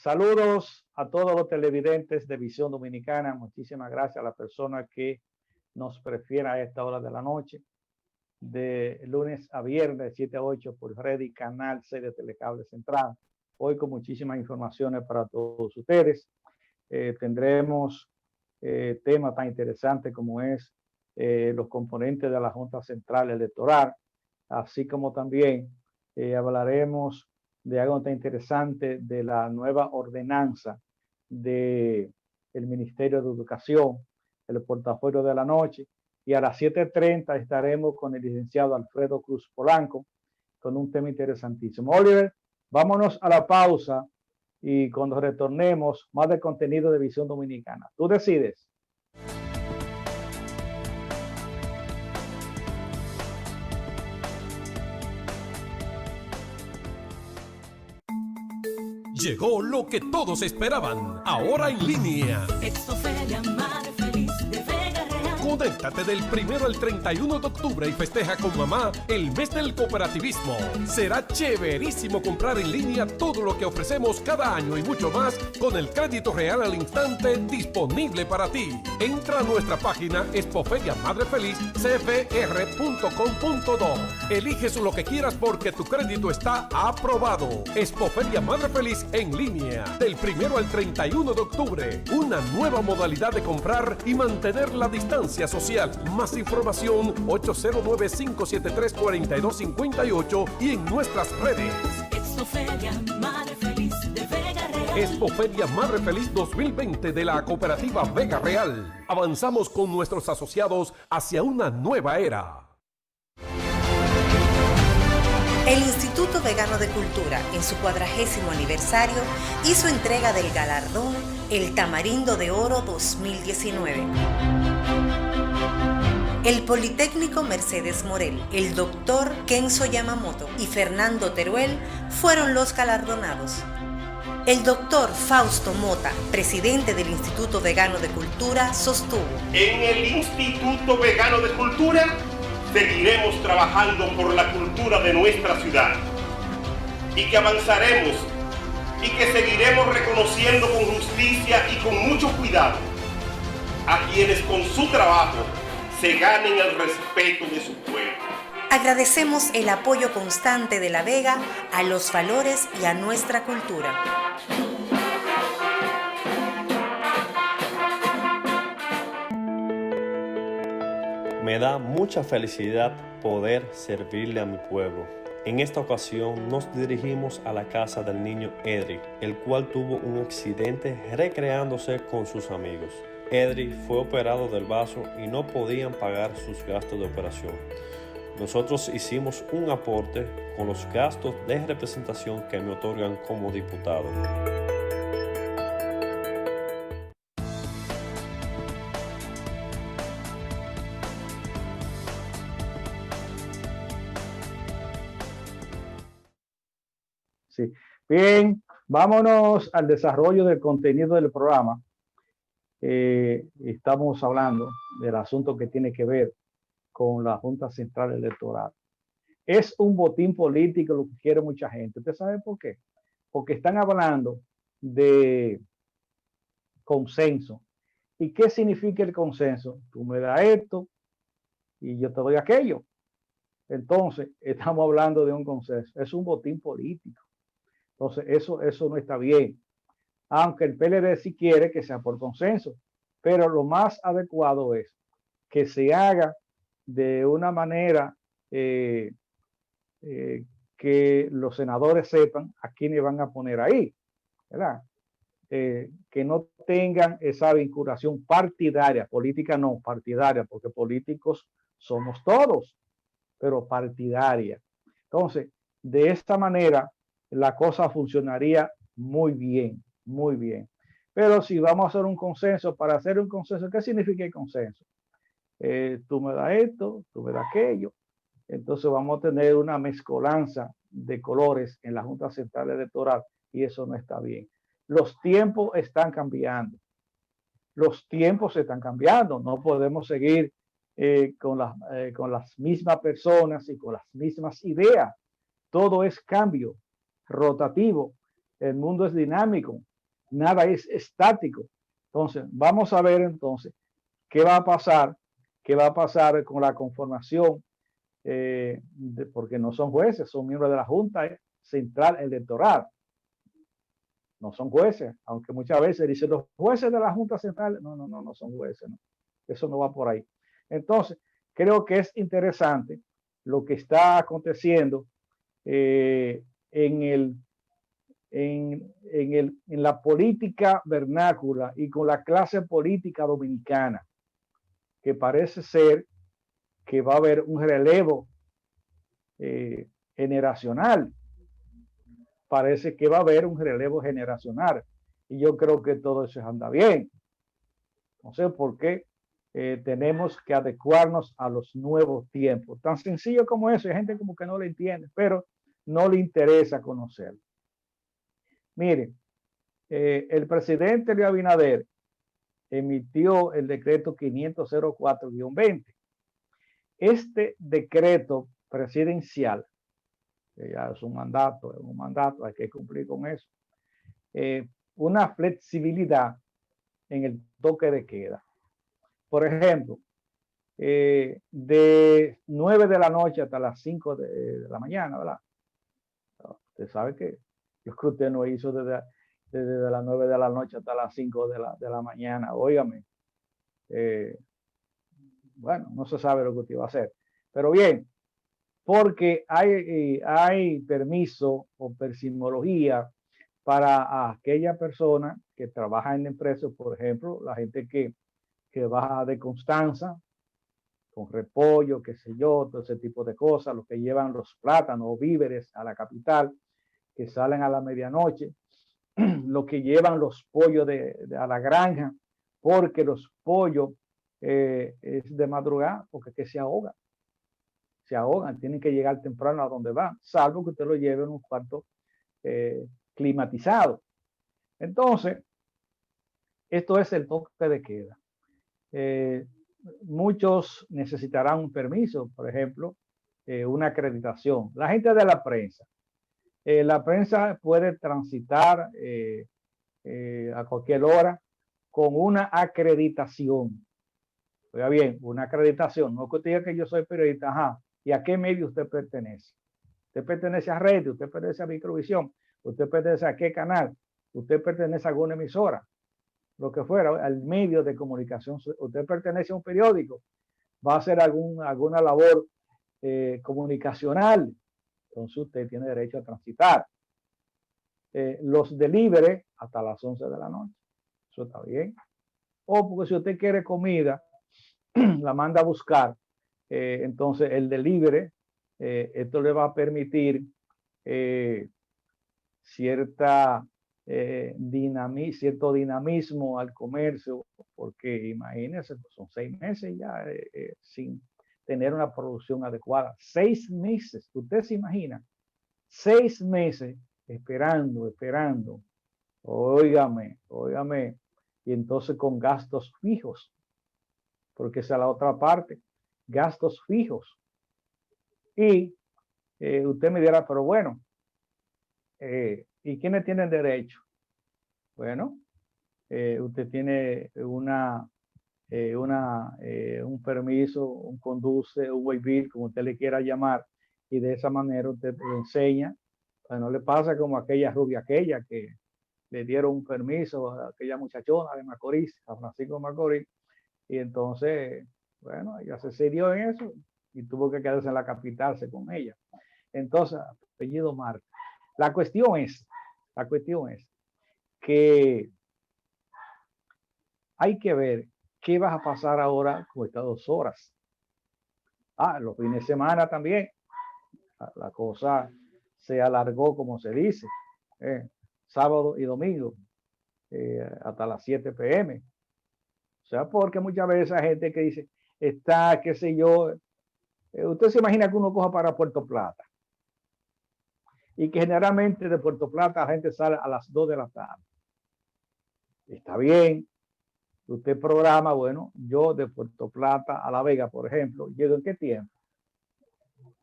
Saludos a todos los televidentes de Visión Dominicana. Muchísimas gracias a la persona que nos prefiere a esta hora de la noche, de lunes a viernes, 7 a 8 por Ready, Canal 6 de Telecable Central. Hoy con muchísimas informaciones para todos ustedes. Tendremos temas tan interesantes como es los componentes de la Junta Central Electoral, así como también hablaremos de algo tan interesante de la nueva ordenanza del Ministerio de Educación, el portafolio de la noche, y a las 7:30 estaremos con el licenciado Alfredo Cruz Polanco con un tema interesantísimo. Oliver, vámonos a la pausa y cuando retornemos, más de contenido de Visión Dominicana. Tú decides. Llegó lo que todos esperaban, ahora en línea. Expoferia Madre Feliz de Vega Real. Conéctate del 1 al 31 de octubre y festeja con mamá el mes del cooperativismo. Será chéverísimo comprar en línea todo lo que ofrecemos cada año y mucho más con el crédito real al instante disponible para ti. Entra a nuestra página expoferiamadrefeliz.cfr.com.do. Eliges lo que quieras porque tu crédito está aprobado. Expoferia Madre Feliz en línea del 1 al 31 de octubre. Una nueva modalidad de comprar y mantener la distancia social. Más información 809-573-4258 y en nuestras redes. Expoferia Madre Feliz de Vega Real. Expoferia Madre Feliz 2020 de la Cooperativa Vega Real. Avanzamos con nuestros asociados hacia una nueva era. El Instituto Vegano de Cultura, en su 40º aniversario, hizo entrega del galardón El Tamarindo de Oro 2019. El Politécnico Mercedes Morel, el doctor Kenzo Yamamoto y Fernando Teruel fueron los galardonados. El doctor Fausto Mota, presidente del Instituto Vegano de Cultura, sostuvo: En el Instituto Vegano de Cultura seguiremos trabajando por la cultura de nuestra ciudad y que avanzaremos y que seguiremos reconociendo con justicia y con mucho cuidado a quienes con su trabajo se ganen el respeto de su pueblo. Agradecemos el apoyo constante de La Vega a los valores y a nuestra cultura. Me da mucha felicidad poder servirle a mi pueblo. En esta ocasión nos dirigimos a la casa del niño Edric, el cual tuvo un accidente recreándose con sus amigos. Edric fue operado del vaso y no podían pagar sus gastos de operación. Nosotros hicimos un aporte con los gastos de representación que me otorgan como diputado. Sí. Bien, vámonos al desarrollo del contenido del programa. Estamos hablando del asunto que tiene que ver con la Junta Central Electoral. Es un botín político lo que quiere mucha gente. ¿Usted sabe por qué? Porque están hablando de consenso. ¿Y qué significa el consenso? Tú me das esto y yo te doy aquello. Entonces, estamos hablando de un consenso. Es un botín político. Entonces, eso no está bien. Aunque el PLD sí quiere que sea por consenso. Pero lo más adecuado es que se haga de una manera que los senadores sepan a quiénes van a poner ahí, ¿verdad? Que no tengan esa vinculación partidaria, política no, partidaria, porque políticos somos todos, pero partidaria. Entonces, de esta manera, la cosa funcionaría muy bien, muy bien. Pero si vamos a hacer un consenso, para hacer un consenso, ¿qué significa el consenso? Tú me das esto, tú me das aquello. Entonces vamos a tener una mezcolanza de colores en la Junta Central Electoral y eso no está bien. Los tiempos están cambiando. Los tiempos se están cambiando. No podemos seguir con las mismas personas y con las mismas ideas. Todo es cambio, rotativo. El mundo es dinámico. nada es estático. Entonces, vamos a ver entonces qué va a pasar con la conformación, porque no son jueces, son miembros de la Junta Central Electoral. No son jueces, aunque muchas veces dicen los jueces de la Junta Central, no son jueces, no. Eso no va por ahí. Entonces, creo que es interesante lo que está aconteciendo en la política vernácula y con la clase política dominicana, que parece ser que va a haber un relevo generacional. Parece que va a haber un relevo generacional. Y yo creo que todo eso anda bien. No sé por qué tenemos que adecuarnos a los nuevos tiempos. Tan sencillo como eso. Hay gente como que no lo entiende, pero no le interesa conocerlo. Mire, el presidente Luis Abinader emitió el decreto 504-20. Este decreto presidencial, que ya es un mandato, hay que cumplir con eso, una flexibilidad en el toque de queda. Por ejemplo, de 9 de la noche hasta las 5 de la mañana, ¿verdad? Usted sabe que yo creo que usted no hizo desde las 9 de la noche hasta las 5 de la mañana, óigame. Bueno, no se sabe lo que usted va a hacer. Pero bien, porque hay permiso o persimología para aquella persona que trabaja en la empresa, por ejemplo, la gente que baja de Constanza, con repollo, qué sé yo, todo ese tipo de cosas, los que llevan los plátanos o víveres a la capital, que salen a la medianoche, los que llevan los pollos a la granja, porque los pollos es de madrugada, porque que se ahogan, tienen que llegar temprano a donde van, salvo que usted lo lleve en un cuarto climatizado. Entonces, esto es el toque de queda. Muchos necesitarán un permiso, por ejemplo, una acreditación. La gente de la prensa puede transitar a cualquier hora con una acreditación. Oiga bien, una acreditación, no que usted diga que yo soy periodista, ajá, ¿y a qué medio usted pertenece? Usted pertenece a Radio, usted pertenece a Microvisión, usted pertenece a qué canal, usted pertenece a alguna emisora, lo que fuera, al medio de comunicación, usted pertenece a un periódico, va a hacer alguna labor comunicacional, entonces usted tiene derecho a transitar. Los delivery hasta las 11 de la noche, eso está bien. O porque si usted quiere comida, la manda a buscar, entonces el delivery, esto le va a permitir cierto dinamismo al comercio, porque imagínense, pues son 6 meses ya sin tener una producción adecuada. 6 meses, usted se imagina, 6 meses esperando, óigame, y entonces con gastos fijos, porque esa es la otra parte, gastos fijos. Y usted me dirá, pero bueno, ¿y quiénes tienen derecho? Bueno, usted tiene un permiso, un conduce, un waiver, como usted le quiera llamar, y de esa manera usted le enseña. Pues no le pasa como aquella rubia que le dieron un permiso a aquella muchachona de Macorís, a Francisco de Macorís, y entonces, bueno, ella se cedió en eso y tuvo que quedarse en la capital con ella. Entonces, apellido Marca. La cuestión es que hay que ver qué va a pasar ahora con estas 2 horas. Los fines de semana también. La cosa se alargó, como se dice, sábado y domingo, hasta las 7 p.m. O sea, porque muchas veces hay gente que dice, está, qué sé yo, usted se imagina que uno coja para Puerto Plata y que generalmente de Puerto Plata la gente sale a las 2 de la tarde. Está bien, usted programa, bueno, yo de Puerto Plata a La Vega, por ejemplo, ¿llego en qué tiempo?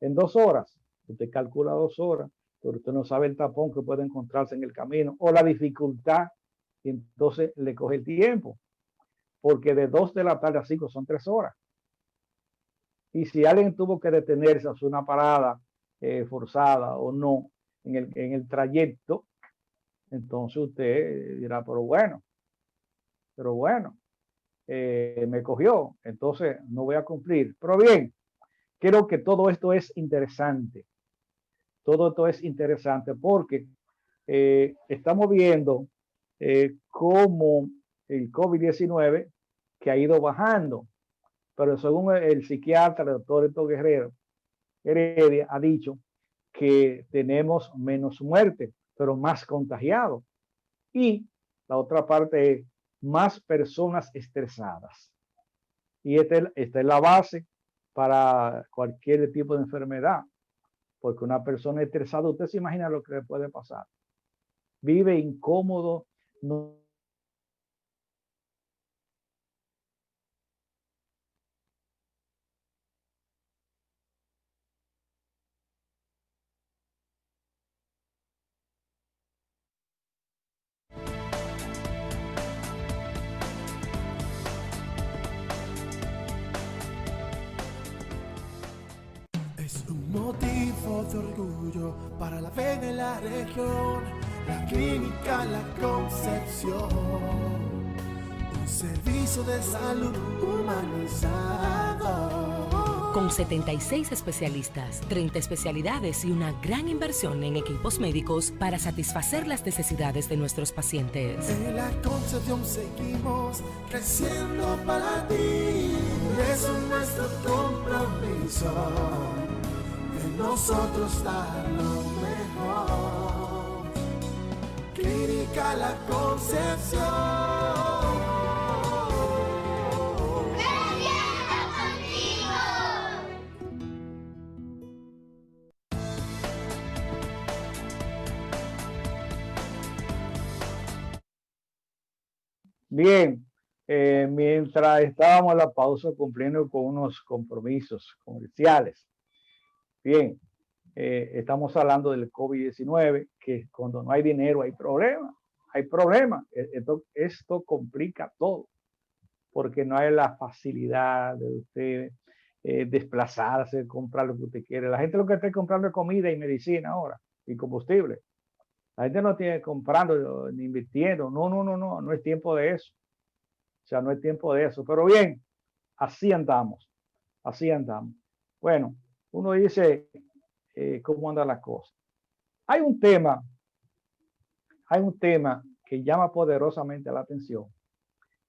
En 2 horas. Usted calcula 2 horas, pero usted no sabe el tapón que puede encontrarse en el camino o la dificultad y entonces le coge el tiempo, porque de 2 de la tarde a 5 son 3 horas. Y si alguien tuvo que detenerse, hacer una parada forzada o no en el trayecto, entonces usted dirá, pero bueno, me cogió, entonces no voy a cumplir. Pero bien, creo que todo esto es interesante. Todo esto es interesante porque estamos viendo cómo el COVID-19 que ha ido bajando, pero según el psiquiatra, el doctor Héctor Guerrero Heredia, ha dicho que tenemos menos muertes, pero más contagiados. Y la otra parte es más personas estresadas. Y esta es la base para cualquier tipo de enfermedad, porque una persona estresada, usted se imagina lo que le puede pasar. Vive incómodo, no. Es un motivo de orgullo para la vega en la región, la clínica La Concepción, un servicio de salud humanizado. Con 76 especialistas, 30 especialidades y una gran inversión en equipos médicos para satisfacer las necesidades de nuestros pacientes. En La Concepción seguimos creciendo para ti. Es nuestro compromiso de nosotros dar lo mejor. Clínica La Concepción. Bien, mientras estábamos en la pausa cumpliendo con unos compromisos comerciales. Bien, estamos hablando del COVID-19, que cuando no hay dinero hay problemas. Hay problemas. Esto complica todo, porque no hay la facilidad de usted desplazarse, comprar lo que usted quiere. La gente lo que está comprando es comida y medicina ahora, y combustible. La gente no tiene comprando ni invirtiendo. No es tiempo de eso. O sea, no es tiempo de eso. Pero bien, así andamos. Así andamos. Bueno, uno dice cómo anda la cosa. Hay un tema que llama poderosamente la atención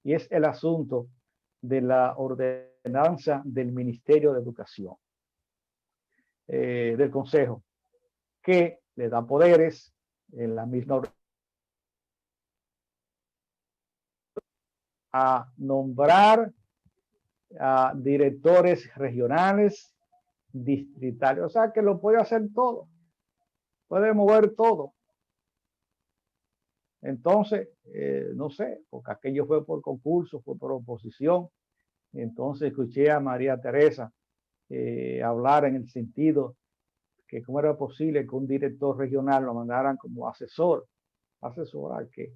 y es el asunto de la ordenanza del Ministerio de Educación, del Consejo, que le da poderes en la misma a nombrar a directores regionales, distritales, o sea que lo puede hacer todo, puede mover todo. Entonces, no sé, porque aquello fue por concurso, fue por oposición. Entonces escuché a María Teresa hablar en el sentido que cómo era posible que un director regional lo mandaran como asesor. ¿Asesor a qué?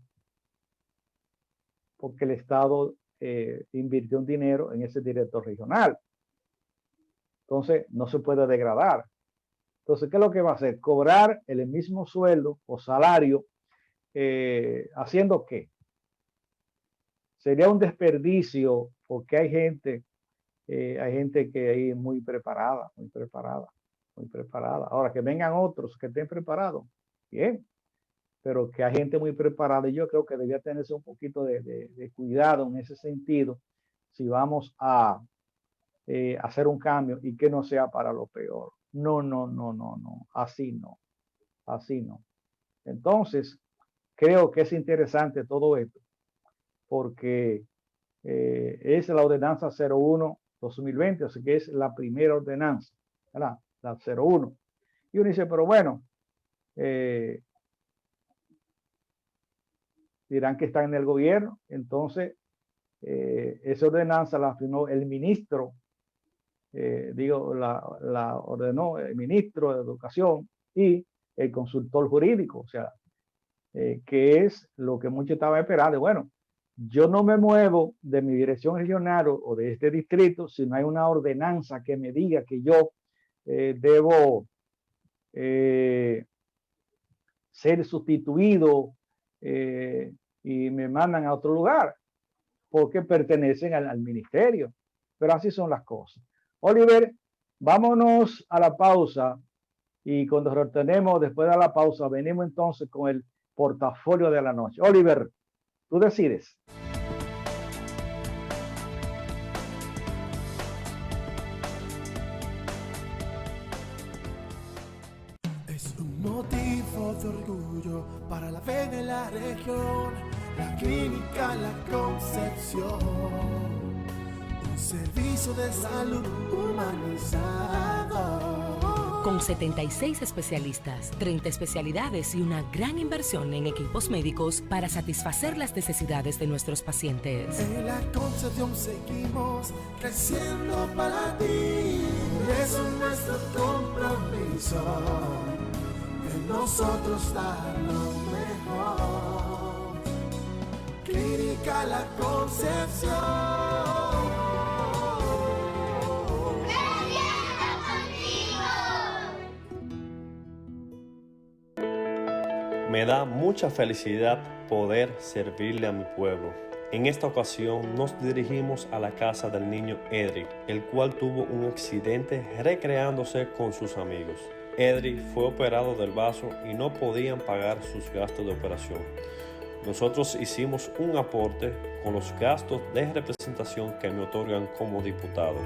Porque el Estado invirtió un dinero en ese director regional. Entonces, no se puede degradar. Entonces, ¿qué es lo que va a hacer? Cobrar el mismo sueldo o salario, ¿haciendo qué? Sería un desperdicio porque hay gente que ahí es muy preparada. Ahora, que vengan otros que estén preparados, bien, pero que hay gente muy preparada y yo creo que debía tenerse un poquito de cuidado en ese sentido si vamos a hacer un cambio y que no sea para lo peor. No, así no. Entonces, creo que es interesante todo esto porque es la ordenanza 01/2020, así que es la primera ordenanza, ¿verdad? La 01. Y uno dice, pero bueno, dirán que están en el gobierno, entonces esa ordenanza la firmó el ministro, la ordenó el ministro de Educación y el consultor jurídico, o sea, que es lo que muchos estaban esperando. Bueno, yo no me muevo de mi dirección regional o de este distrito si no hay una ordenanza que me diga que yo debo ser sustituido y me mandan a otro lugar porque pertenecen al ministerio. Pero así son las cosas. Oliver, vámonos a la pausa y cuando retornemos después de la pausa, venimos entonces con el portafolio de la noche. Oliver, tú decides. Es un motivo de orgullo para la fe en la región, la clínica La Concepción, un servicio de salud humanizado. Con 76 especialistas, 30 especialidades y una gran inversión en equipos médicos para satisfacer las necesidades de nuestros pacientes. En La Concepción seguimos creciendo para ti. Es nuestro compromiso. En nosotros da lo mejor. Clínica La Concepción. Me da mucha felicidad poder servirle a mi pueblo. En esta ocasión nos dirigimos a la casa del niño Edric, el cual tuvo un accidente recreándose con sus amigos. Edric fue operado del vaso y no podían pagar sus gastos de operación. Nosotros hicimos un aporte con los gastos de representación que me otorgan como diputado.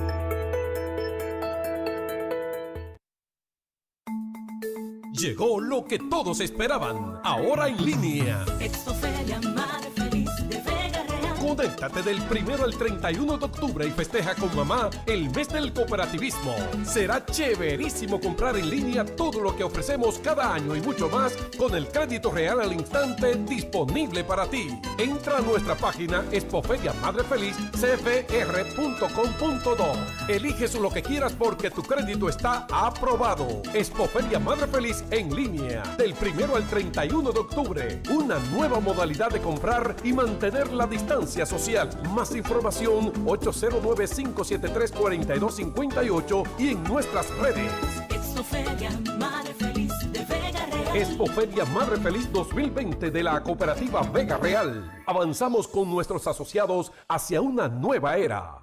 Llegó lo que todos esperaban, ahora en línea. Expoferia Madre Feliz de Vega Real. Conéctate del 1 al 31 de octubre y festeja con mamá el mes del cooperativismo. Será chéverísimo comprar en línea todo lo que ofrecemos cada año y mucho más con el crédito real al instante disponible para ti. Entra a nuestra página expoferiamadrefelizcfr.com.do. Eliges lo que quieras porque tu crédito está aprobado. Expoferia Madre Feliz en línea del 1 al 31 de octubre. Una nueva modalidad de comprar y mantener la distancia social. Más información 809-573-4258 y en nuestras redes. Expoferia Madre Feliz de Vega Real. Expoferia Madre Feliz 2020 de la cooperativa Vega Real. Avanzamos con nuestros asociados hacia una nueva era.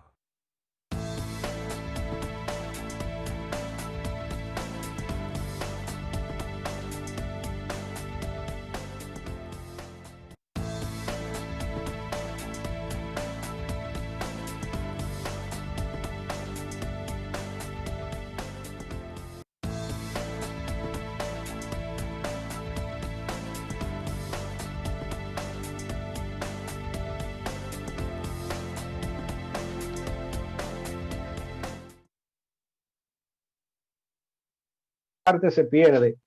Parte se pierde.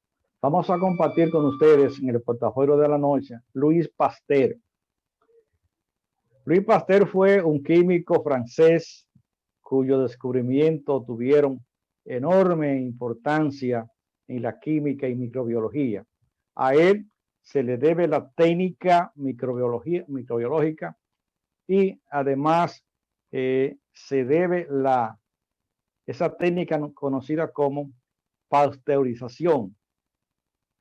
Vamos a compartir con ustedes en el portafolio de la noche Louis Pasteur. Louis Pasteur fue un químico francés cuyo descubrimiento tuvieron enorme importancia en la química y microbiología. A él se le debe la técnica microbiológica y además se debe esa técnica conocida como pasteurización.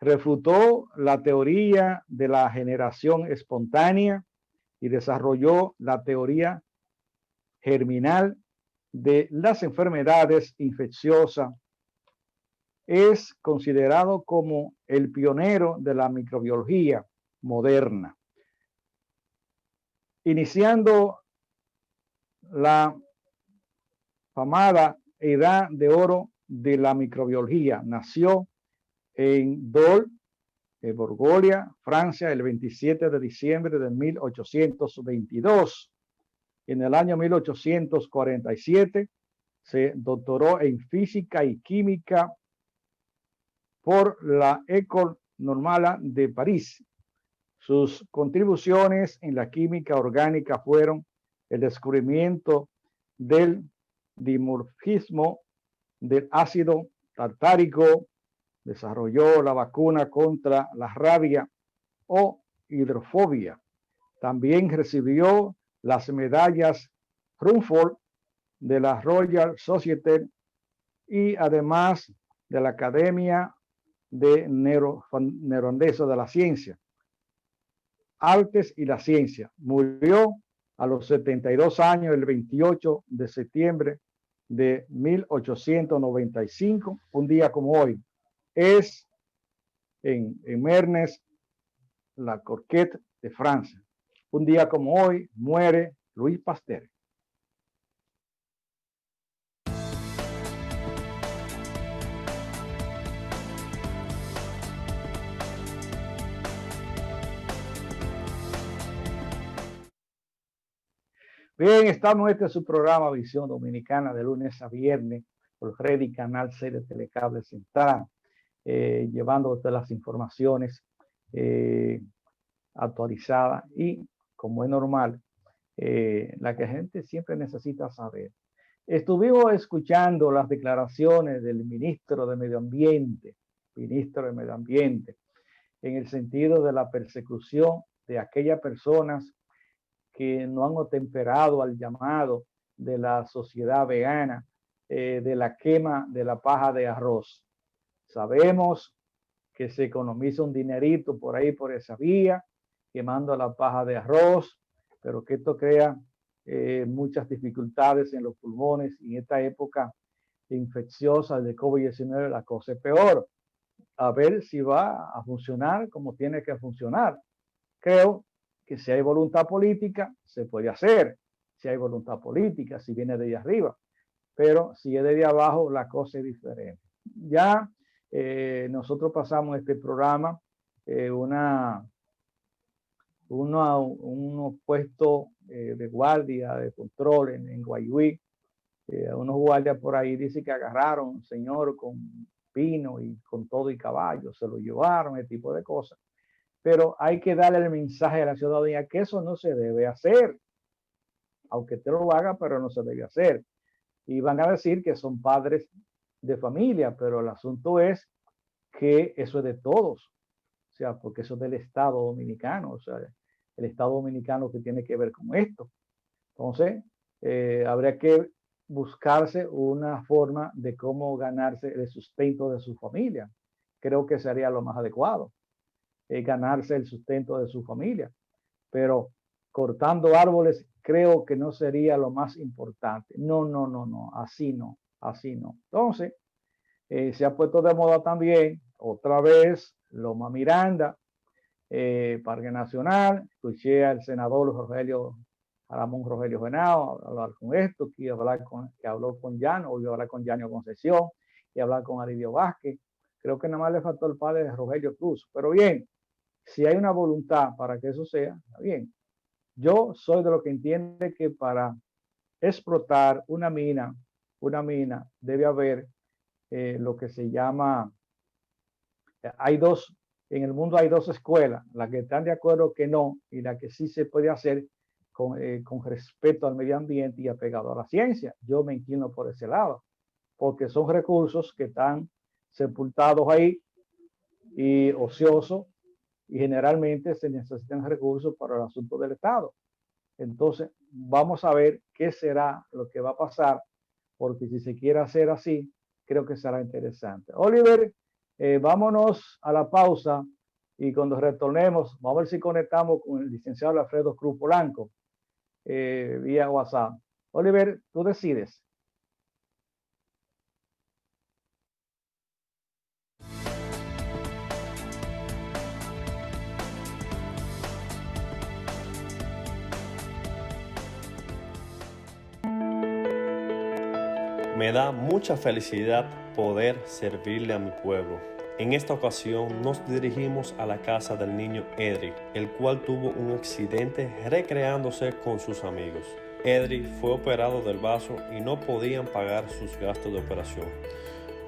Refutó la teoría de la generación espontánea y desarrolló la teoría germinal de las enfermedades infecciosas. Es considerado como el pionero de la microbiología moderna, iniciando la famada edad de oro de la microbiología. Nació en Dole, Borgoña, Francia, el 27 de diciembre de 1822. En el año 1847 se doctoró en física y química por la École Normale de París. Sus contribuciones en la química orgánica fueron el descubrimiento del dimorfismo del ácido tartárico, desarrolló la vacuna contra la rabia, o hidrofobia. También recibió las medallas Rumford de la Royal Society y además de la Academia de Neerlandesa de la Ciencia, Artes y la Ciencia. Murió a los 72 años el 28 de septiembre de 1895, un día como hoy. Es en Mernes, la Courquette de Francia. Un día como hoy muere Louis Pasteur. Bien, estamos en su programa Visión Dominicana de lunes a viernes por Redi Canal 6 de Telecable Central, llevando todas las informaciones actualizadas y, como es normal, la que la gente siempre necesita saber. Estuvimos escuchando las declaraciones del ministro de Medio Ambiente, en el sentido de la persecución de aquellas personas que no han atemperado al llamado de la sociedad vegana, de la quema de la paja de arroz. Sabemos que se economiza un dinerito por ahí, por esa vía, quemando la paja de arroz, pero que esto crea muchas dificultades en los pulmones, y en esta época infecciosa de COVID-19 la cosa es peor. A ver si va a funcionar como tiene que funcionar. Creo que si hay voluntad política, se puede hacer. Si hay voluntad política, si viene de ahí arriba. Pero si es de ahí abajo, la cosa es diferente. Ya nosotros pasamos este programa unos puestos de guardia, de control en Guayuí. Unos guardias por ahí dicen que agarraron a un señor con pino y con todo y caballo. Se lo llevaron, ese tipo de cosas. Pero hay que darle el mensaje a la ciudadanía que eso no se debe hacer. Aunque te lo haga, pero no se debe hacer. Y van a decir que son padres de familia, pero el asunto es que eso es de todos. O sea, porque eso es del Estado Dominicano. O sea, el Estado Dominicano que tiene que ver con esto. Entonces, habría que buscarse una forma de cómo ganarse el sustento de su familia. Creo que sería lo más adecuado. Ganarse el sustento de su familia, pero cortando árboles creo que no sería lo más importante. No, así no. Entonces, se ha puesto de moda también, otra vez, Loma Miranda, Parque Nacional. Escuché al senador Ramón Rogelio Genao hablar con esto, que habló con Llano, hoy hablar con Llano Concesión, y hablar con Aridio Vázquez. Creo que nada más le faltó el padre de Rogelio Cruz, pero bien. Si hay una voluntad para que eso sea, está bien. Yo soy de lo que entiende que para explotar una mina debe haber lo que se llama, en el mundo hay dos escuelas, la que están de acuerdo que no y la que sí se puede hacer con respeto al medio ambiente y apegado a la ciencia. Yo me inclino por ese lado, porque son recursos que están sepultados ahí y ociosos, y generalmente se necesitan recursos para el asunto del Estado. Entonces, vamos a ver qué será lo que va a pasar, porque si se quiere hacer así, creo que será interesante. Oliver, vámonos a la pausa y cuando retornemos, vamos a ver si conectamos con el licenciado Alfredo Cruz Polanco vía WhatsApp. Oliver, tú decides. Me da mucha felicidad poder servirle a mi pueblo. En esta ocasión nos dirigimos a la casa del niño Edric, el cual tuvo un accidente recreándose con sus amigos. Edric fue operado del vaso y no podían pagar sus gastos de operación.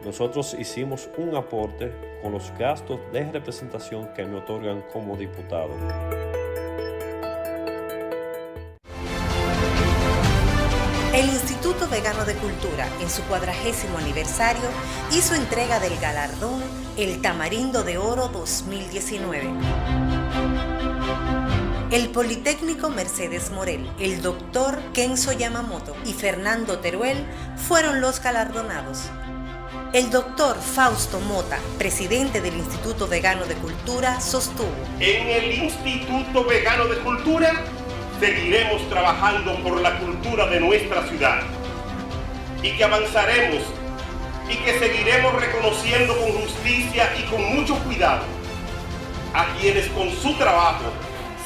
Nosotros hicimos un aporte con los gastos de representación que me otorgan como diputado. El Instituto Vegano de Cultura, en su 40º aniversario, hizo entrega del galardón El Tamarindo de Oro 2019. El Politécnico Mercedes Morel, el doctor Kenzo Yamamoto y Fernando Teruel fueron los galardonados. El doctor Fausto Mota, presidente del Instituto Vegano de Cultura, sostuvo: En el Instituto Vegano de Cultura seguiremos trabajando por la cultura de nuestra ciudad y que avanzaremos y que seguiremos reconociendo con justicia y con mucho cuidado a quienes con su trabajo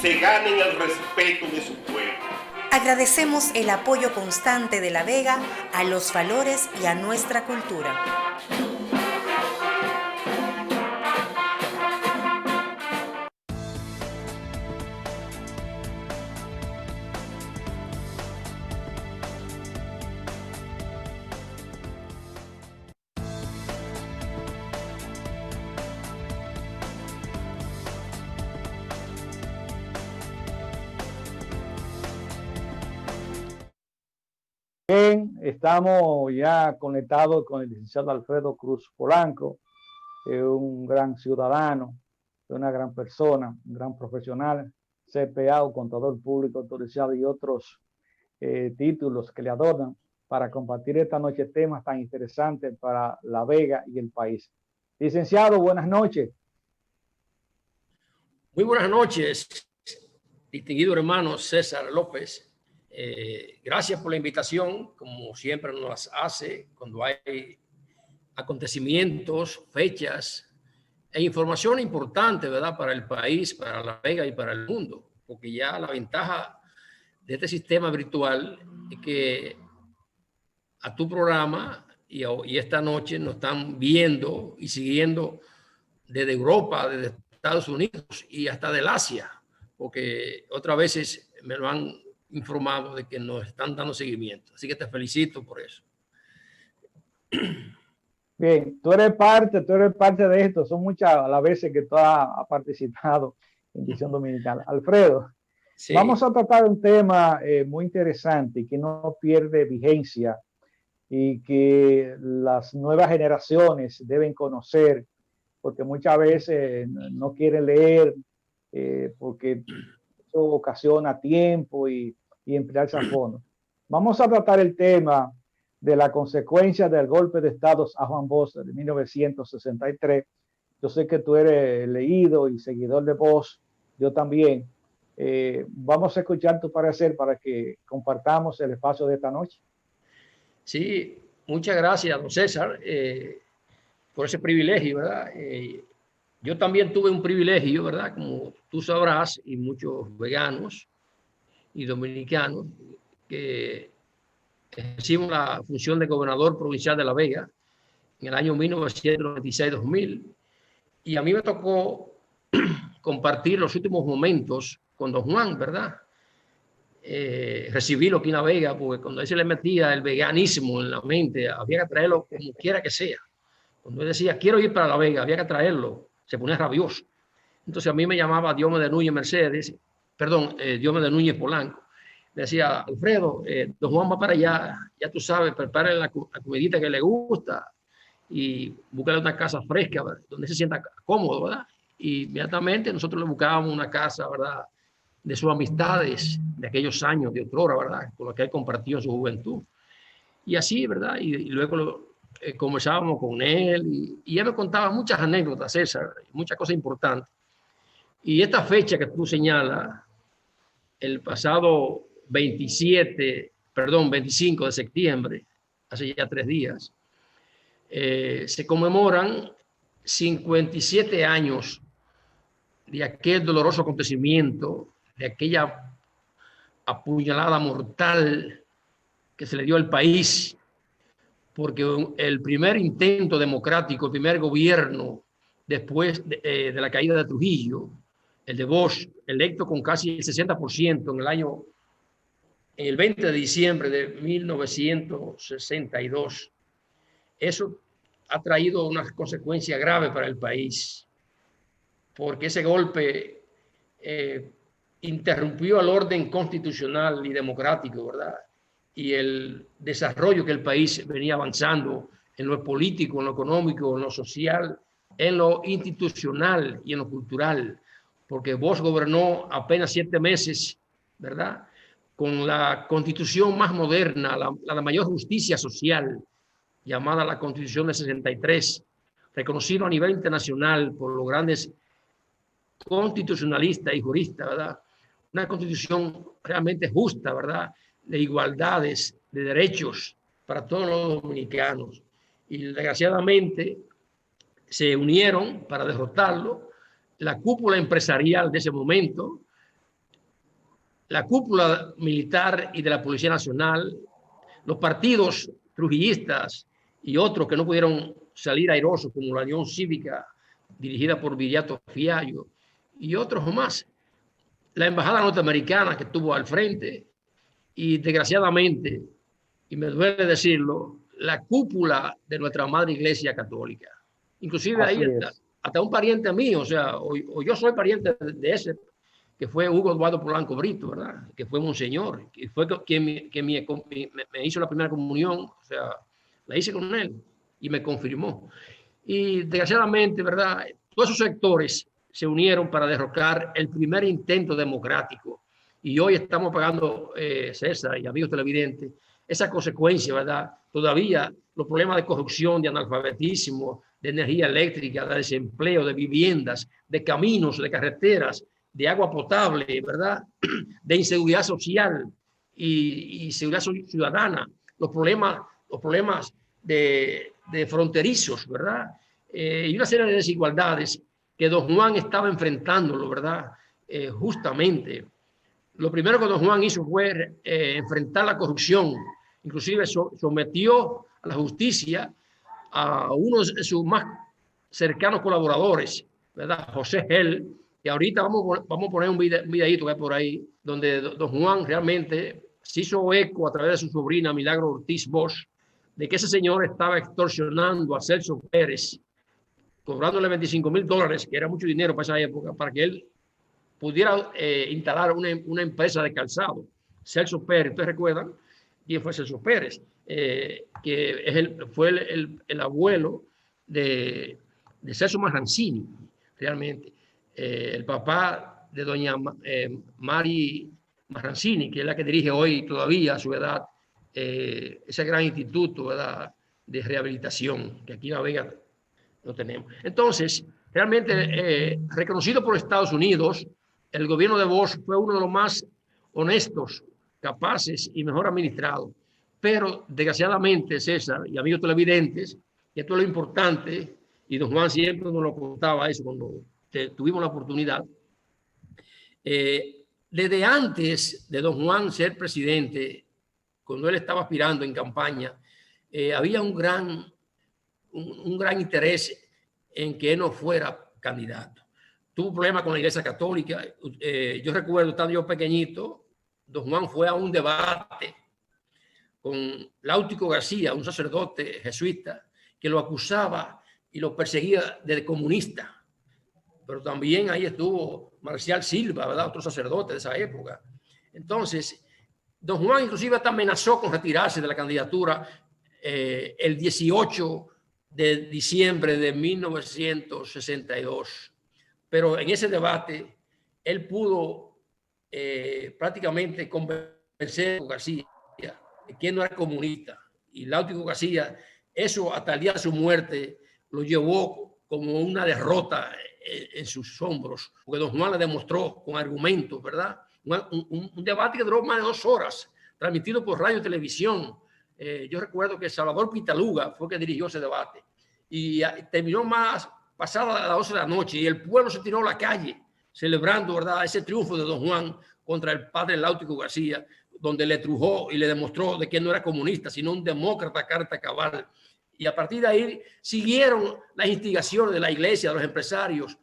se ganen el respeto de su pueblo. Agradecemos el apoyo constante de La Vega a los valores y a nuestra cultura. Bien, estamos ya conectados con el licenciado Alfredo Cruz Polanco, un gran ciudadano, una gran persona, un gran profesional, CPA o contador público autorizado y otros títulos que le adornan para compartir esta noche temas tan interesantes para La Vega y el país. Licenciado, buenas noches. Muy buenas noches, distinguido hermano César López. Gracias por la invitación, como siempre nos las hace cuando hay acontecimientos, fechas e información importante, ¿verdad?, para el país, para La Vega y para el mundo, porque ya la ventaja de este sistema virtual es que a tu programa y esta noche nos están viendo y siguiendo desde Europa, desde Estados Unidos y hasta del Asia, porque otras veces me lo han informado de que nos están dando seguimiento. Así que te felicito por eso. Bien, tú eres parte de esto. Son muchas las veces que tú has participado en Visión Dominicana. Alfredo, sí, vamos a tratar un tema muy interesante y que no pierde vigencia y que las nuevas generaciones deben conocer, porque muchas veces no quieren leer porque eso ocasiona tiempo y emplearse a fondo. Vamos a tratar el tema de la consecuencia del golpe de Estado a Juan Bosch de 1963. Yo sé que tú eres leído y seguidor de Bosch, yo también. Vamos a escuchar tu parecer para que compartamos el espacio de esta noche. Sí, muchas gracias, don César, por ese privilegio, ¿verdad? Yo también tuve un privilegio, ¿verdad? Como tú sabrás, y muchos veganos y dominicanos, que ejercimos la función de gobernador provincial de La Vega en el año 1996-2000, y a mí me tocó compartir los últimos momentos con don Juan, ¿verdad? Recibirlo aquí en La Vega, porque cuando él se le metía el veganismo en la mente, había que traerlo como quiera que sea. Cuando él decía, quiero ir para La Vega, había que traerlo, se ponía rabioso. Entonces a mí me llamaba Diomedes Núñez Mercedes, Diomedes Núñez Polanco. Me decía, Alfredo, don Juan va para allá, ya tú sabes, prepare la comidita que le gusta y búscale una casa fresca, ¿verdad?, donde se sienta cómodo, ¿verdad? Y inmediatamente nosotros le buscábamos una casa, ¿verdad?, de sus amistades de aquellos años, de otrora, ¿verdad?, con lo que él compartió en su juventud. Y así, ¿verdad? Y luego conversábamos con él y él me contaba muchas anécdotas, César, muchas cosas importantes. Y esta fecha que tú señalas, el pasado 25 de septiembre, hace ya 3 días, se conmemoran 57 años de aquel doloroso acontecimiento, de aquella apuñalada mortal que se le dio al país, porque el primer intento democrático, el primer gobierno después de la caída de Trujillo, el de Bosch, electo con casi el 60% en el 20 de diciembre de 1962, eso ha traído unas consecuencias graves para el país, porque ese golpe interrumpió el orden constitucional y democrático, ¿verdad?, y el desarrollo que el país venía avanzando en lo político, en lo económico, en lo social, en lo institucional y en lo cultural, porque Bosch gobernó apenas 7 meses, ¿verdad? Con la constitución más moderna, la mayor justicia social, llamada la Constitución de 63, reconocido a nivel internacional por los grandes constitucionalistas y juristas, ¿verdad? Una constitución realmente justa, ¿verdad? De igualdades, de derechos para todos los dominicanos. Y desgraciadamente se unieron para derrotarlo la cúpula empresarial de ese momento, la cúpula militar y de la Policía Nacional, los partidos trujillistas y otros que no pudieron salir airosos, como la Unión Cívica, dirigida por Viriato Fiallo, y otros más. La embajada norteamericana que estuvo al frente, y desgraciadamente, y me duele decirlo, la cúpula de nuestra madre Iglesia Católica. Inclusive Así ahí hasta un pariente mío, o sea, o yo soy pariente de ese, que fue Hugo Eduardo Polanco Brito, ¿verdad? Que fue monseñor, que fue quien me hizo la primera comunión, o sea, la hice con él y me confirmó. Y desgraciadamente, ¿verdad? Todos esos sectores se unieron para derrocar el primer intento democrático. Y hoy estamos pagando, César y amigos televidentes, esa consecuencia, ¿verdad? Todavía los problemas de corrupción, de analfabetismo, de energía eléctrica, de desempleo, de viviendas, de caminos, de carreteras, de agua potable, ¿verdad? De inseguridad social y seguridad ciudadana, los problemas de fronterizos, ¿verdad? Y una serie de desigualdades que don Juan estaba enfrentándolo, ¿verdad? Justamente. Lo primero que don Juan hizo fue enfrentar la corrupción, inclusive sometió a la justicia a uno de sus más cercanos colaboradores, ¿verdad? José Gel, que ahorita vamos a poner un videíto que hay por ahí, donde don Juan realmente se hizo eco a través de su sobrina Milagro Ortiz Bosch, de que ese señor estaba extorsionando a Celso Pérez, cobrándole $25,000, que era mucho dinero para esa época, para que él pudiera instalar una empresa de calzado. Celso Pérez, ¿ustedes recuerdan quién fue Celso Pérez? Que fue el abuelo de Celso Marrancini, realmente. El papá de doña Mari Marrancini, que es la que dirige hoy todavía a su edad ese gran instituto, ¿verdad?, de rehabilitación, que aquí en La Vega lo tenemos. Entonces, realmente reconocido por Estados Unidos, el gobierno de Bosch fue uno de los más honestos, capaces y mejor administrados. Pero, desgraciadamente, César y amigos televidentes, y esto es lo importante, y don Juan siempre nos lo contaba eso cuando tuvimos la oportunidad, desde antes de don Juan ser presidente, cuando él estaba aspirando en campaña, había un gran interés en que él no fuera candidato. Tuvo problemas con la Iglesia Católica. Yo recuerdo, estando yo pequeñito, don Juan fue a un debate con Láutico García, un sacerdote jesuita, que lo acusaba y lo perseguía de comunista. Pero también ahí estuvo Marcial Silva, ¿verdad?, otro sacerdote de esa época. Entonces, don Juan inclusive hasta amenazó con retirarse de la candidatura el 18 de diciembre de 1962. Pero en ese debate él pudo prácticamente convencer a García de que no era comunista. Y Láutico García, eso hasta el día de su muerte, lo llevó como una derrota en sus hombros, porque don Juan le demostró con argumentos, ¿verdad? Un debate que duró más de 2 horas, transmitido por radio y televisión. Yo recuerdo que Salvador Pitaluga fue que dirigió ese debate y terminó más pasada a las 12 de la noche y el pueblo se tiró a la calle celebrando, ¿verdad?, ese triunfo de don Juan contra el padre Láutico García, donde le trujó y le demostró de que no era comunista, sino un demócrata carta cabal. Y a partir de ahí siguieron las instigaciones de la iglesia, de los empresarios,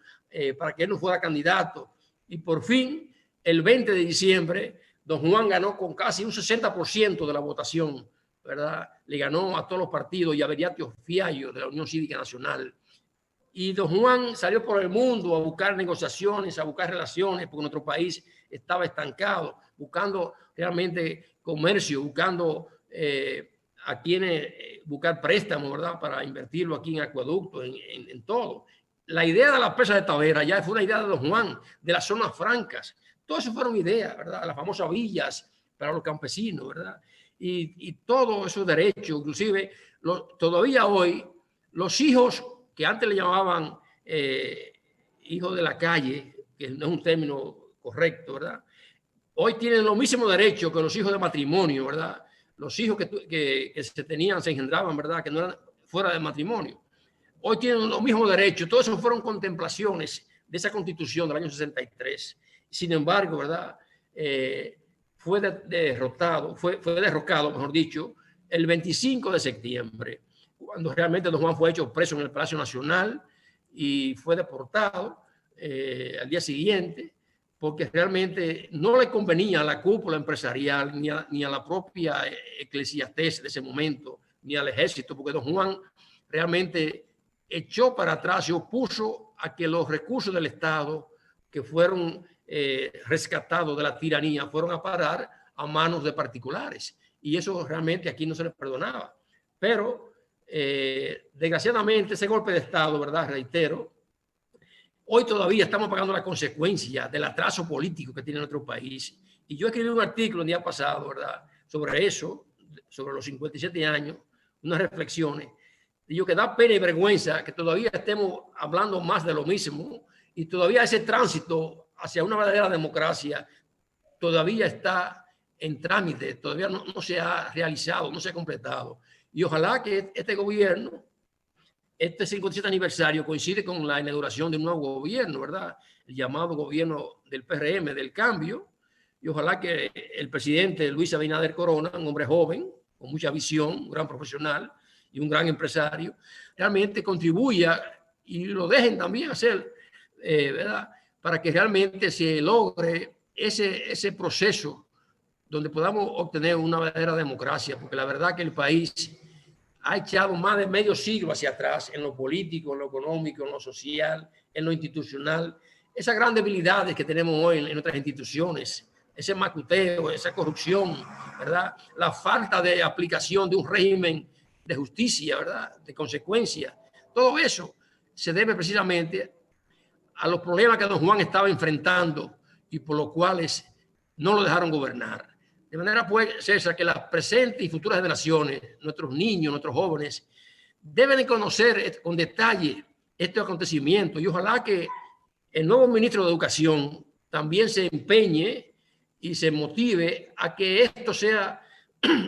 para que él no fuera candidato. Y por fin, el 20 de diciembre, don Juan ganó con casi un 60% de la votación, ¿verdad? Le ganó a todos los partidos y a Viriato Fiallo de la Unión Cívica Nacional. Y don Juan salió por el mundo a buscar negociaciones, a buscar relaciones, porque nuestro país estaba estancado, buscando realmente comercio, buscando a quienes buscar préstamos, ¿verdad? Para invertirlo aquí en acueductos, en todo. La idea de la presa de Tavera ya fue una idea de Don Juan, de las zonas francas. Todo eso fueron ideas, ¿verdad? Las famosas villas para los campesinos, ¿verdad? Y todos esos derechos, inclusive todavía hoy, los hijos que antes le llamaban hijos de la calle, que no es un término correcto, ¿verdad? Hoy tienen los mismos derechos que los hijos de matrimonio, ¿verdad? Los hijos que se tenían, se engendraban, ¿verdad? Que no eran fuera del matrimonio. Hoy tienen los mismos derechos. Todo eso fueron contemplaciones de esa constitución del año 63. Sin embargo, ¿verdad? Fue derrocado, mejor dicho, el 25 de septiembre, cuando realmente Don Juan fue hecho preso en el Palacio Nacional y fue deportado al día siguiente, porque realmente no le convenía a la cúpula empresarial ni a la propia eclesiastés de ese momento, ni al ejército, porque Don Juan realmente echó para atrás y opuso a que los recursos del Estado que fueron rescatados de la tiranía fueron a parar a manos de particulares. Y eso realmente aquí no se les perdonaba. Pero desgraciadamente ese golpe de Estado, ¿verdad? Reitero, hoy todavía estamos pagando la consecuencia del atraso político que tiene nuestro país. Y yo escribí un artículo el día pasado, ¿verdad? Sobre eso, sobre los 57 años, unas reflexiones. Digo que da pena y vergüenza que todavía estemos hablando más de lo mismo y todavía ese tránsito hacia una verdadera democracia todavía está en trámite, todavía no se ha realizado, no se ha completado. Y ojalá que este gobierno, este 57 aniversario coincide con la inauguración de un nuevo gobierno, ¿verdad? El llamado gobierno del PRM, del cambio. Y ojalá que el presidente Luis Abinader Corona, un hombre joven, con mucha visión, un gran profesional y un gran empresario, realmente contribuya y lo dejen también hacer, ¿verdad? Para que realmente se logre ese proceso donde podamos obtener una verdadera democracia, porque la verdad que el país ha echado más de medio siglo hacia atrás en lo político, en lo económico, en lo social, en lo institucional. Esas grandes debilidades que tenemos hoy en nuestras instituciones, ese macuteo, esa corrupción, ¿verdad? La falta de aplicación de un régimen de justicia, ¿verdad? De consecuencia. Todo eso se debe precisamente a los problemas que Don Juan estaba enfrentando y por los cuales no lo dejaron gobernar. De manera, pues, César, que las presentes y futuras generaciones, nuestros niños, nuestros jóvenes, deben de conocer con detalle este acontecimiento y ojalá que el nuevo ministro de Educación también se empeñe y se motive a que esto sea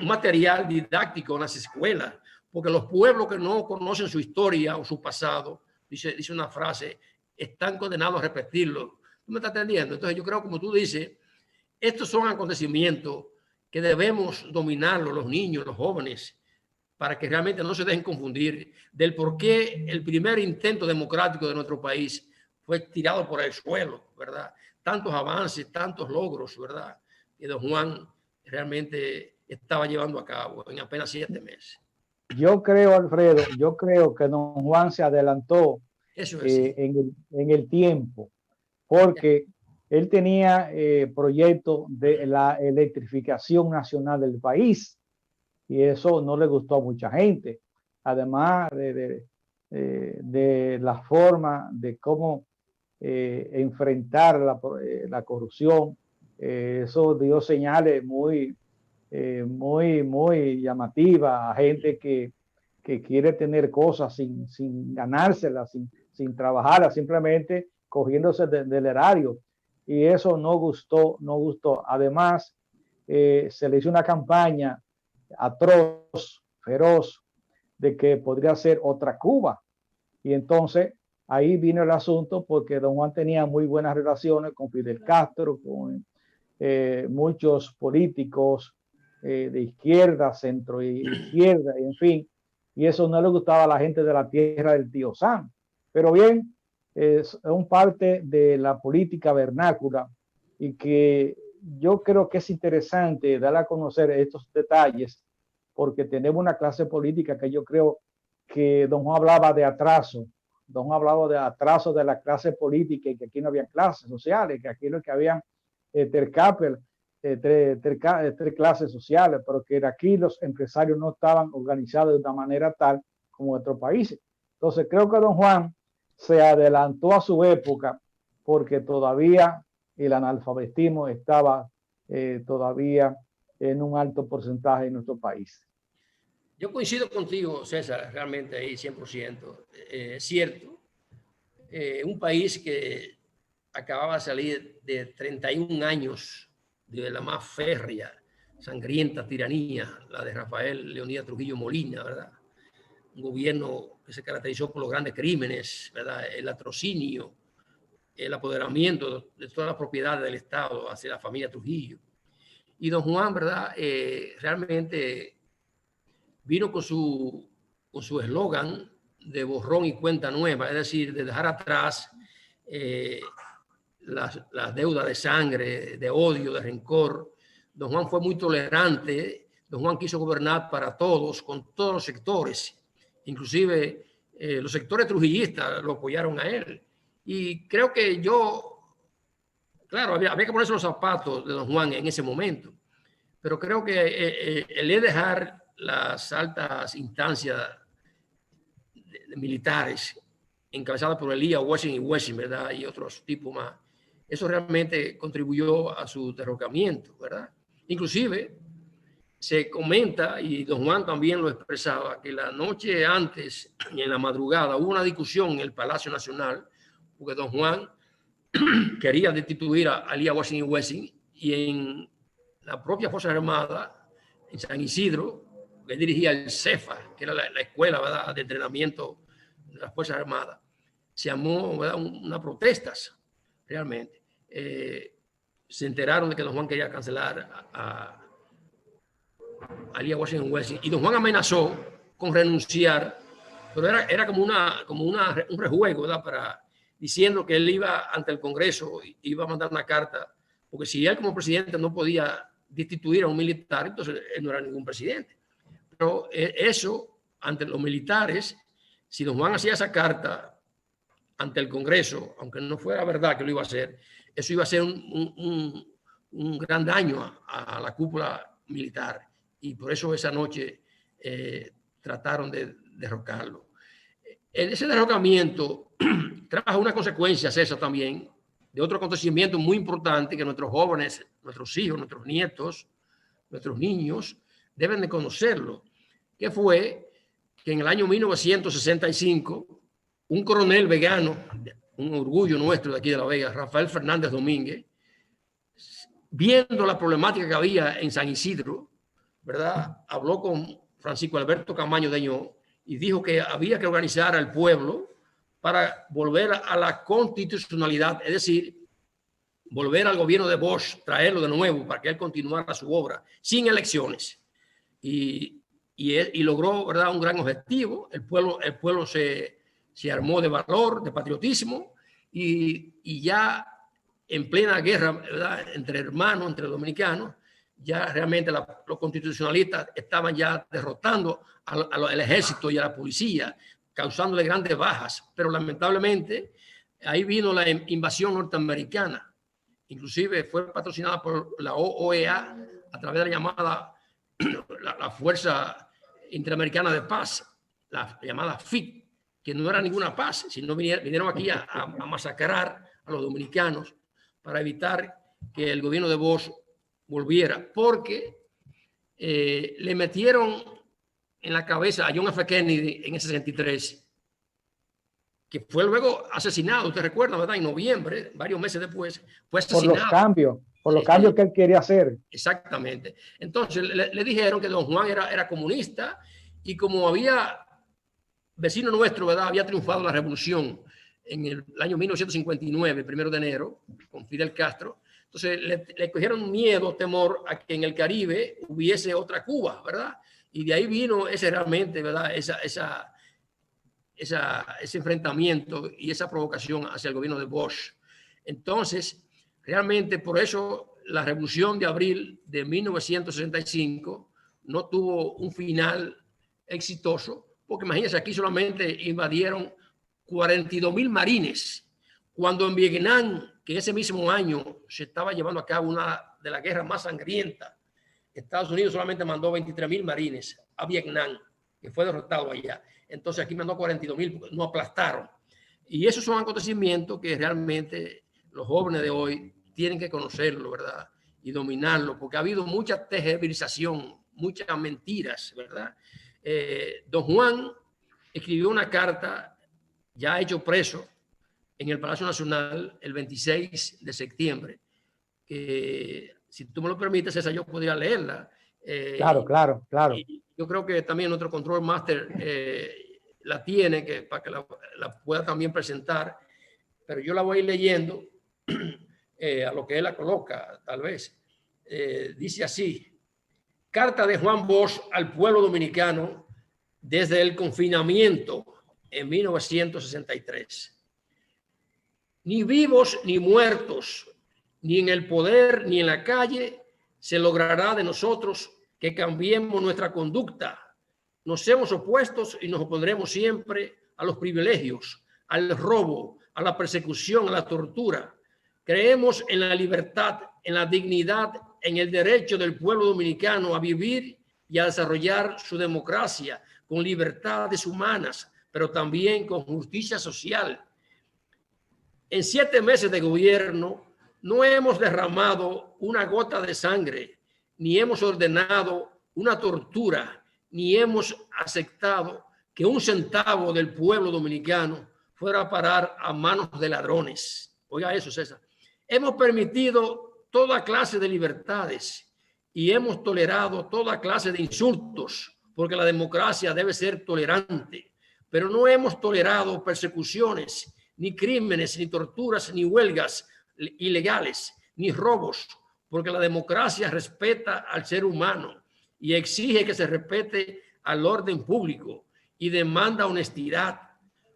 material didáctico en las escuelas, porque los pueblos que no conocen su historia o su pasado, dice una frase, están condenados a repetirlo. ¿Tú me estás entendiendo? Entonces yo creo, como tú dices, estos son acontecimientos que debemos dominarlos, los niños, los jóvenes, para que realmente no se dejen confundir del por qué el primer intento democrático de nuestro país fue tirado por el suelo, ¿verdad? Tantos avances, tantos logros, ¿verdad? Que Don Juan realmente estaba llevando a cabo en apenas 7 meses. Yo creo, Alfredo, yo creo que Don Juan se adelantó en el tiempo, porque él tenía proyectos de la electrificación nacional del país y eso no le gustó a mucha gente, además de la forma de cómo enfrentar la corrupción. Eso dio señales muy llamativas a gente que quiere tener cosas sin ganárselas, sin trabajarlas, simplemente cogiéndose del erario. Y eso no gustó. Además, se le hizo una campaña atroz, feroz, de que podría ser otra Cuba. Y entonces ahí vino el asunto porque Don Juan tenía muy buenas relaciones con Fidel Castro, con muchos políticos de izquierda, centro izquierda, en fin. Y eso no le gustaba a la gente de la tierra del tío Sam. Pero bien, es un parte de la política vernácula y que yo creo que es interesante dar a conocer estos detalles porque tenemos una clase política que yo creo que Don Juan hablaba de atraso. Don Juan hablaba de atraso de la clase política y que aquí no había clases sociales, que aquí lo que habían tercapel tres clases sociales, pero que aquí los empresarios no estaban organizados de una manera tal como en otros países. Entonces creo que don Juan se adelantó a su época porque todavía el analfabetismo estaba todavía en un alto porcentaje en nuestro país. Yo coincido contigo, César, realmente ahí 100%. Es cierto, un país que acababa de salir de 31 años de la más férrea, sangrienta tiranía, la de Rafael Leonidas Trujillo Molina, ¿verdad? Un gobierno que se caracterizó por los grandes crímenes, ¿verdad? El latrocinio, el apoderamiento de todas las propiedades del Estado hacia la familia Trujillo. Y don Juan, ¿verdad? Realmente vino con su eslogan de borrón y cuenta nueva, es decir, de dejar atrás las deudas de sangre, de odio, de rencor. Don Juan fue muy tolerante. Don Juan quiso gobernar para todos, con todos los sectores. Inclusive los sectores trujillistas lo apoyaron a él. Y creo que claro, había que ponerse los zapatos de don Juan en ese momento. Pero creo que el dejar las altas instancias de militares encabezadas por Elías Washington y Wessing, ¿verdad? Y otros tipos más. Eso realmente contribuyó a su derrocamiento, ¿verdad? Inclusive se comenta, y don Juan también lo expresaba, que la noche antes y en la madrugada hubo una discusión en el Palacio Nacional, porque don Juan quería destituir a Elías Washington y Wessing, y en la propia Fuerza Armada, en San Isidro, que dirigía el CEFA, que era la escuela, ¿verdad?, de entrenamiento de las Fuerzas Armadas, se llamó, ¿verdad?, unas protestas, realmente. Se enteraron de que don Juan quería cancelar a Elías Washington Wessing, y don Juan amenazó con renunciar, pero era como un rejuego, ¿verdad?, diciendo que él iba ante el Congreso, iba a mandar una carta, porque si él como presidente no podía destituir a un militar, entonces él no era ningún presidente. Pero eso, ante los militares, si don Juan hacía esa carta ante el Congreso, aunque no fuera verdad que lo iba a hacer, eso iba a ser un gran daño a la cúpula militar. Y por eso esa noche trataron de derrocarlo. Ese derrocamiento trajo una consecuencia, César, también, de otro acontecimiento muy importante que nuestros jóvenes, nuestros hijos, nuestros nietos, nuestros niños deben de conocerlo, que fue que en el año 1965 un coronel vegano, un orgullo nuestro de aquí de La Vega, Rafael Fernández Domínguez, viendo la problemática que había en San Isidro, ¿verdad?, habló con Francisco Alberto Camaño Deñó y dijo que había que organizar al pueblo para volver a la constitucionalidad, es decir, volver al gobierno de Bosch, traerlo de nuevo para que él continuara su obra sin elecciones. Y logró, ¿verdad?, un gran objetivo. El pueblo se armó de valor, de patriotismo, y ya en plena guerra, ¿verdad?, entre hermanos, entre dominicanos, ya realmente los constitucionalistas estaban ya derrotando al ejército y a la policía, causándole grandes bajas. Pero lamentablemente ahí vino la invasión norteamericana. Inclusive fue patrocinada por la OEA a través de la llamada la Fuerza Interamericana de Paz, la llamada FIT, que no era ninguna paz, sino vinieron aquí a masacrar a los dominicanos para evitar que el gobierno de Bosch volviera, porque le metieron en la cabeza a John F. Kennedy en el 63, que fue luego asesinado, usted recuerda, ¿verdad?, en noviembre, varios meses después, fue asesinado. Por los cambios que él quería hacer. Exactamente. Entonces le dijeron que don Juan era comunista, y como había vecino nuestro, ¿verdad?, había triunfado la revolución en el año 1959, 1 de enero, con Fidel Castro. Entonces le cogieron miedo, temor a que en el Caribe hubiese otra Cuba, ¿verdad? Y de ahí vino realmente, ¿verdad?, ese enfrentamiento y esa provocación hacia el gobierno de Bosch. Entonces, realmente por eso la revolución de abril de 1965 no tuvo un final exitoso, porque imagínense, aquí solamente invadieron 42,000 marines, cuando en Vietnam, que ese mismo año se estaba llevando a cabo una de la guerra más sangrienta, Estados Unidos solamente mandó 23,000 marines a Vietnam, que fue derrotado allá. Entonces aquí mandó 42,000, porque no aplastaron. Y esos son acontecimientos que realmente los jóvenes de hoy tienen que conocerlo, ¿verdad? Y dominarlo, porque ha habido mucha tergiversación, muchas mentiras, ¿verdad? Don Juan escribió una carta, ya hecho preso, en el Palacio Nacional el 26 de septiembre. Si tú me lo permites, César, yo podría leerla. Claro. Yo creo que también nuestro control master la tiene, para que la pueda también presentar, pero yo la voy a ir leyendo a lo que él la coloca, tal vez. Dice así: carta de Juan Bosch al pueblo dominicano desde el confinamiento en 1963. Ni vivos ni muertos, ni en el poder ni en la calle, se logrará de nosotros que cambiemos nuestra conducta. Nos hemos opuesto y nos opondremos siempre a los privilegios, al robo, a la persecución, a la tortura. Creemos en la libertad, en la dignidad, en el derecho del pueblo dominicano a vivir y a desarrollar su democracia con libertades humanas, pero también con justicia social. En 7 meses de gobierno no hemos derramado una gota de sangre, ni hemos ordenado una tortura, ni hemos aceptado que un centavo del pueblo dominicano fuera a parar a manos de ladrones. Oiga eso, César. Hemos permitido toda clase de libertades y hemos tolerado toda clase de insultos, porque la democracia debe ser tolerante, pero no hemos tolerado persecuciones, ni crímenes, ni torturas, ni huelgas ilegales, ni robos, porque la democracia respeta al ser humano y exige que se respete al orden público y demanda honestidad.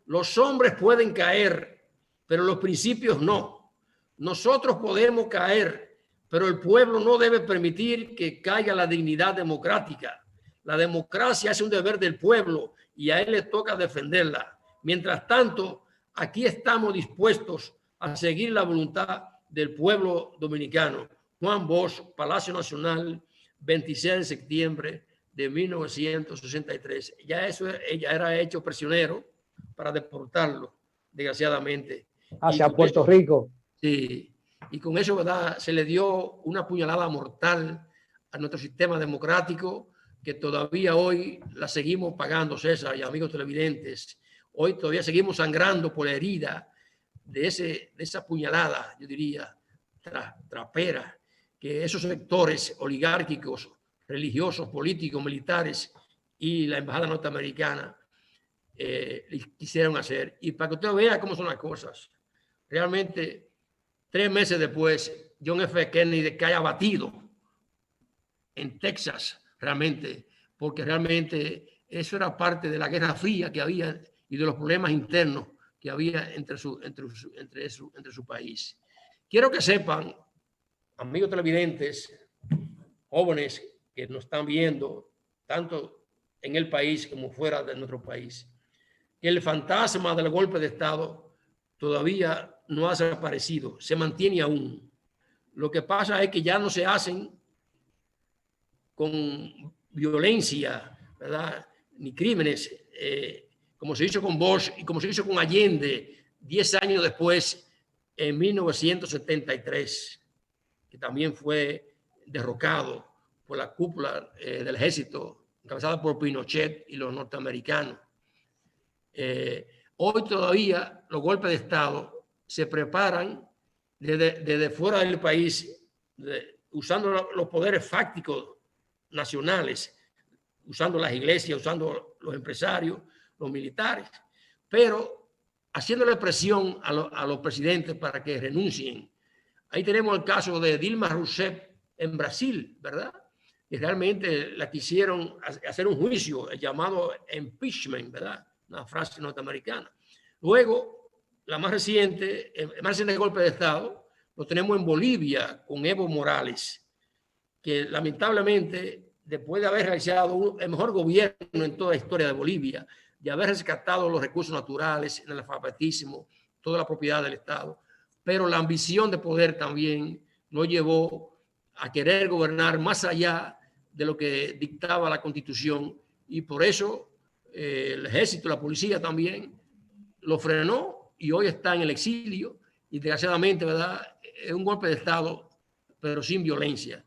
Los hombres pueden caer, pero los principios no. Nosotros podemos caer, pero el pueblo no debe permitir que caiga la dignidad democrática. La democracia es un deber del pueblo y a él le toca defenderla. Mientras tanto, aquí estamos dispuestos a seguir la voluntad del pueblo dominicano. Juan Bosch, Palacio Nacional, 26 de septiembre de 1963. Ella era hecho prisionero para deportarlo, desgraciadamente. Hacia Puerto Rico. Sí, y con eso, ¿verdad?, se le dio una puñalada mortal a nuestro sistema democrático, que todavía hoy la seguimos pagando, César y amigos televidentes. Hoy todavía seguimos sangrando por la herida de esa puñalada, yo diría, trapera, que esos sectores oligárquicos, religiosos, políticos, militares y la embajada norteamericana quisieron hacer. Y para que usted vea cómo son las cosas, realmente 3 meses después, John F. Kennedy cae abatido en Texas, realmente, porque realmente eso era parte de la Guerra Fría que había y de los problemas internos que había entre su país. Quiero que sepan, amigos televidentes, jóvenes que nos están viendo, tanto en el país como fuera de nuestro país, que el fantasma del golpe de Estado todavía no ha desaparecido, se mantiene aún. Lo que pasa es que ya no se hacen con violencia, ¿verdad?, ni crímenes, como se hizo con Bosch y como se hizo con Allende 10 años después, en 1973, que también fue derrocado por la cúpula del ejército, encabezada por Pinochet y los norteamericanos. Hoy todavía los golpes de Estado se preparan desde fuera del país, usando los poderes fácticos nacionales, usando las iglesias, usando los empresarios, los militares, pero haciéndole presión a los presidentes para que renuncien. Ahí tenemos el caso de Dilma Rousseff en Brasil, ¿verdad? Y realmente la quisieron hacer un juicio, el llamado impeachment, ¿verdad? Una frase norteamericana. Luego, el más reciente golpe de Estado lo tenemos en Bolivia con Evo Morales, que lamentablemente, después de haber realizado el mejor gobierno en toda la historia de Bolivia, de haber rescatado los recursos naturales, el analfabetismo, toda la propiedad del Estado, pero la ambición de poder también lo llevó a querer gobernar más allá de lo que dictaba la Constitución, y por eso el ejército, la policía también lo frenó y hoy está en el exilio y desgraciadamente, ¿verdad? Es un golpe de Estado, pero sin violencia,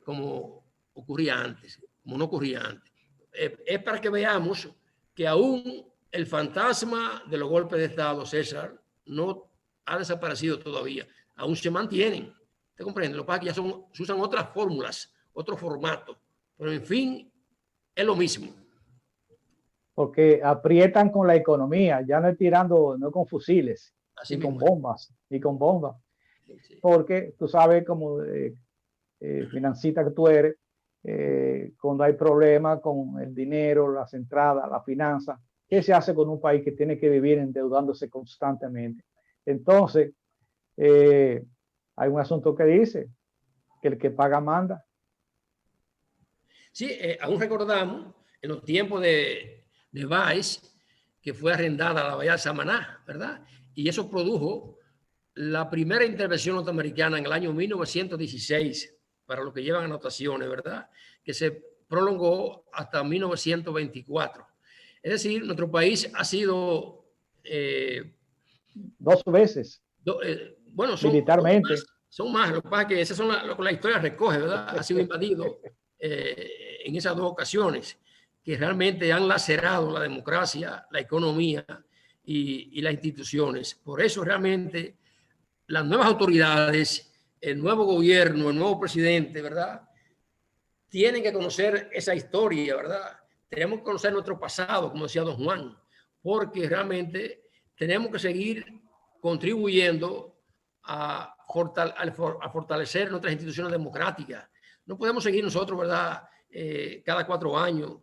como ocurría antes, como no ocurría antes. Es para que veamos que aún el fantasma de los golpes de Estado, César, no ha desaparecido todavía, aún se mantienen. ¿Te comprende? Lo que pasa es que ya se usan otras fórmulas, otro formato, pero en fin, es lo mismo. Porque aprietan con la economía, ya no es tirando, no con fusiles, Así ni con mismo es. bombas, ni con bombas. Sí. Porque tú sabes como financista que tú eres, cuando hay problemas con el dinero, las entradas, la finanza, ¿qué se hace con un país que tiene que vivir endeudándose constantemente? Entonces, hay un asunto que dice que el que paga manda. Sí, aún recordamos en los tiempos de Báez, que fue arrendada la bahía de Samaná, ¿verdad? Y eso produjo la primera intervención norteamericana en el año 1916, para los que llevan anotaciones, ¿verdad? Que se prolongó hasta 1924. Es decir, nuestro país ha sido... 2 veces. Bueno, militarmente. Son más. Lo que pasa es que esas son lo que la historia recoge, ¿verdad? Ha sido invadido en esas 2 ocasiones, que realmente han lacerado la democracia, la economía y las instituciones. Por eso realmente las nuevas autoridades, el nuevo gobierno, el nuevo presidente, ¿verdad? Tienen que conocer esa historia, ¿verdad? Tenemos que conocer nuestro pasado, como decía don Juan, porque realmente tenemos que seguir contribuyendo a fortalecer nuestras instituciones democráticas. No podemos seguir nosotros, ¿verdad? Cada 4 años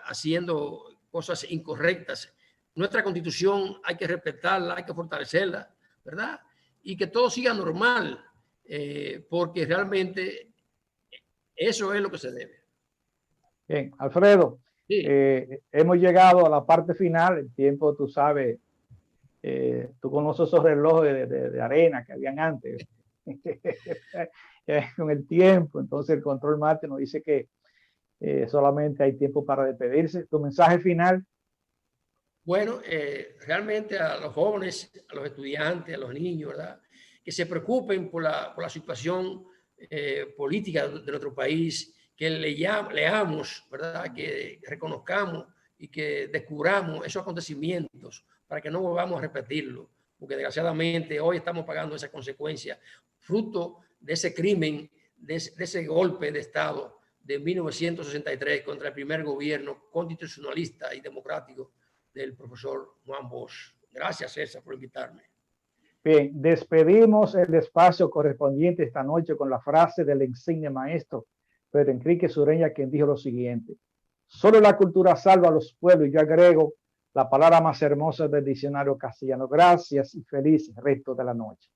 haciendo cosas incorrectas. Nuestra Constitución hay que respetarla, hay que fortalecerla, ¿verdad? Y que todo siga normal, porque realmente eso es lo que se debe. Bien, Alfredo, Sí. hemos llegado a la parte final. El tiempo, tú sabes, tú conoces esos relojes de arena que habían antes. Con el tiempo, entonces el control mate nos dice que solamente hay tiempo para despedirse. Tu mensaje final. Bueno, realmente a los jóvenes, a los estudiantes, a los niños, ¿verdad? Que se preocupen por la situación política de nuestro país, que leamos, ¿verdad? Que reconozcamos y que descubramos esos acontecimientos para que no volvamos a repetirlo, porque desgraciadamente hoy estamos pagando esas consecuencias, fruto de ese crimen, de ese golpe de Estado de 1963 contra el primer gobierno constitucionalista y democrático del profesor Juan Bosch. Gracias, César, por invitarme. Bien, despedimos el espacio correspondiente esta noche con la frase del insigne maestro Pedro Enrique Sureña, quien dijo lo siguiente: solo la cultura salva a los pueblos. Y yo agrego la palabra más hermosa del diccionario castellano. Gracias y feliz resto de la noche.